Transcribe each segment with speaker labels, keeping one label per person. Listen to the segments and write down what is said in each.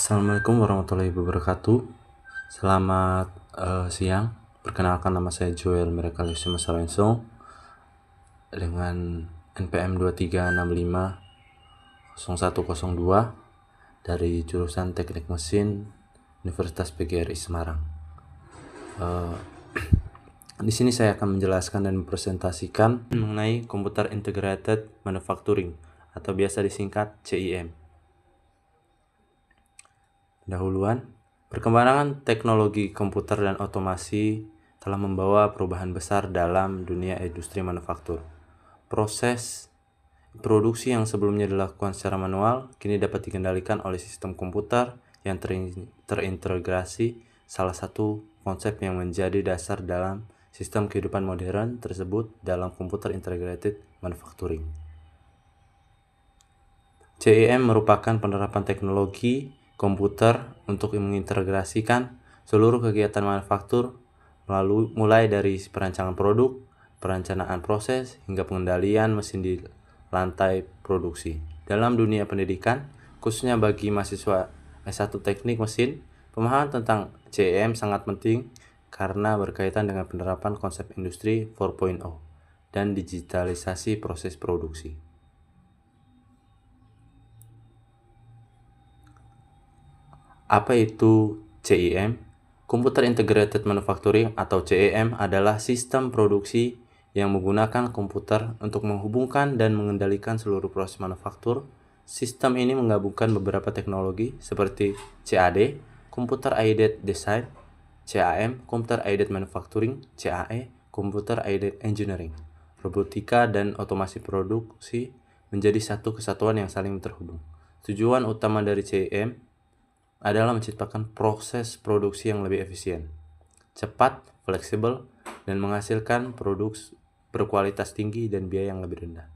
Speaker 1: Assalamualaikum warahmatullahi wabarakatuh. Selamat siang. Perkenalkan, nama saya Joel Merekalisio Masalenso dengan NPM 23650102 dari jurusan Teknik Mesin Universitas PGRI Semarang. Di sini saya akan menjelaskan dan mempresentasikan mengenai Computer Integrated Manufacturing atau biasa disingkat CIM. Pendahuluan, perkembangan teknologi komputer dan otomasi telah membawa perubahan besar dalam dunia industri manufaktur. Proses produksi yang sebelumnya dilakukan secara manual kini dapat dikendalikan oleh sistem komputer yang terintegrasi. Salah satu konsep yang menjadi dasar dalam sistem kehidupan modern tersebut dalam Computer Integrated Manufacturing. CIM merupakan penerapan teknologi komputer untuk mengintegrasikan seluruh kegiatan manufaktur mulai dari perancangan produk, perencanaan proses, hingga pengendalian mesin di lantai produksi. Dalam dunia pendidikan, khususnya bagi mahasiswa S1 Teknik Mesin, pemahaman tentang CIM sangat penting karena berkaitan dengan penerapan konsep industri 4.0 dan digitalisasi proses produksi. Apa itu CIM? Computer Integrated Manufacturing atau CIM adalah sistem produksi yang menggunakan komputer untuk menghubungkan dan mengendalikan seluruh proses manufaktur. Sistem ini menggabungkan beberapa teknologi seperti CAD, Computer Aided Design, CAM, Computer Aided Manufacturing, CAE, Computer Aided Engineering, robotika, dan otomasi produksi menjadi satu kesatuan yang saling terhubung. Tujuan utama dari CIM adalah menciptakan proses produksi yang lebih efisien, cepat, fleksibel, dan menghasilkan produk berkualitas tinggi dan biaya yang lebih rendah.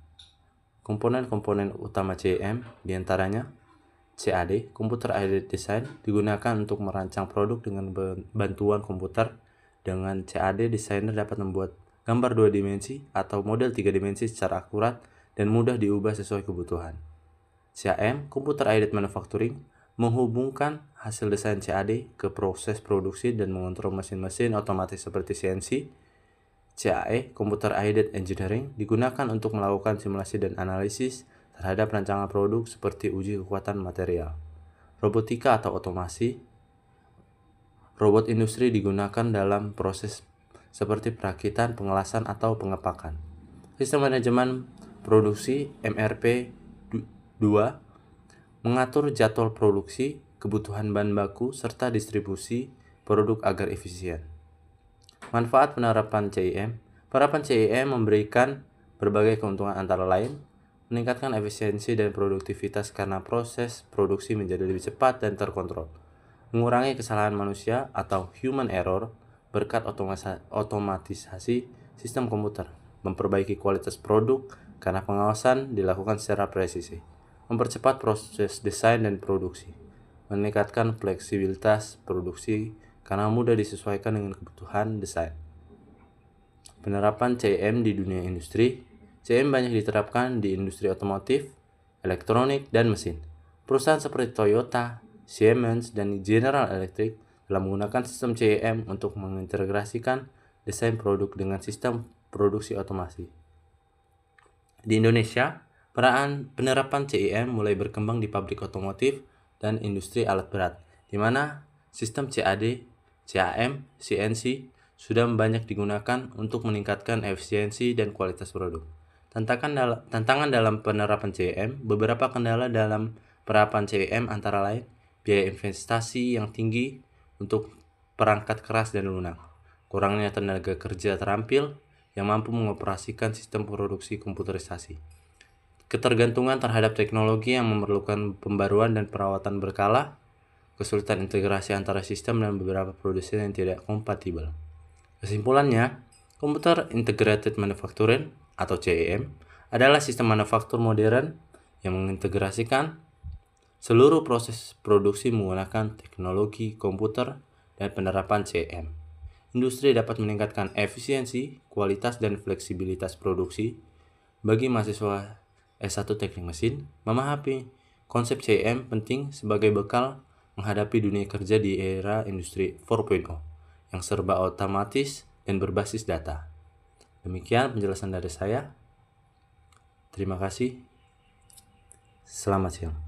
Speaker 1: Komponen-komponen utama CIM diantaranya CAD, Computer Aided Design, digunakan untuk merancang produk dengan bantuan komputer. Dengan CAD, desainer dapat membuat gambar 2 dimensi atau model 3 dimensi secara akurat dan mudah diubah sesuai kebutuhan. CAM, Computer Aided Manufacturing, menghubungkan hasil desain CAD ke proses produksi dan mengontrol mesin-mesin otomatis seperti CNC. CAE, Computer Aided Engineering, digunakan untuk melakukan simulasi dan analisis terhadap rancangan produk seperti uji kekuatan material. Robotika atau otomasi, robot industri digunakan dalam proses seperti perakitan, pengelasan, atau pengepakan. Sistem manajemen produksi MRP 2 mengatur jadwal produksi, kebutuhan bahan baku, serta distribusi produk agar efisien. Manfaat penerapan CIM. Penerapan CIM memberikan berbagai keuntungan antara lain, meningkatkan efisiensi dan produktivitas karena proses produksi menjadi lebih cepat dan terkontrol, mengurangi kesalahan manusia atau human error berkat otomatisasi sistem komputer, memperbaiki kualitas produk karena pengawasan dilakukan secara presisi, mempercepat proses desain dan produksi, meningkatkan fleksibilitas produksi karena mudah disesuaikan dengan kebutuhan desain. Penerapan CIM di dunia industri. CIM banyak diterapkan di industri otomotif, elektronik, dan mesin. Perusahaan seperti Toyota, Siemens, dan General Electric telah menggunakan sistem CIM untuk mengintegrasikan desain produk dengan sistem produksi otomasi. Di Indonesia, penerapan CIM mulai berkembang di pabrik otomotif dan industri alat berat, di mana sistem CAD, CAM, CNC sudah banyak digunakan untuk meningkatkan efisiensi dan kualitas produk. Tantangan dalam penerapan CIM. Beberapa kendala dalam penerapan CIM antara lain biaya investasi yang tinggi untuk perangkat keras dan lunak, kurangnya tenaga kerja terampil yang mampu mengoperasikan sistem produksi komputerisasi, ketergantungan terhadap teknologi yang memerlukan pembaruan dan perawatan berkala, kesulitan integrasi antara sistem dan beberapa produsen yang tidak kompatibel. Kesimpulannya, Computer Integrated Manufacturing atau CIM adalah sistem manufaktur modern yang mengintegrasikan seluruh proses produksi menggunakan teknologi komputer dan penerapan CIM. Industri dapat meningkatkan efisiensi, kualitas, dan fleksibilitas produksi. Bagi mahasiswa S1 Teknik Mesin, memahami konsep CIM penting sebagai bekal menghadapi dunia kerja di era industri 4.0 yang serba otomatis dan berbasis data. Demikian penjelasan dari saya. Terima kasih. Selamat siang.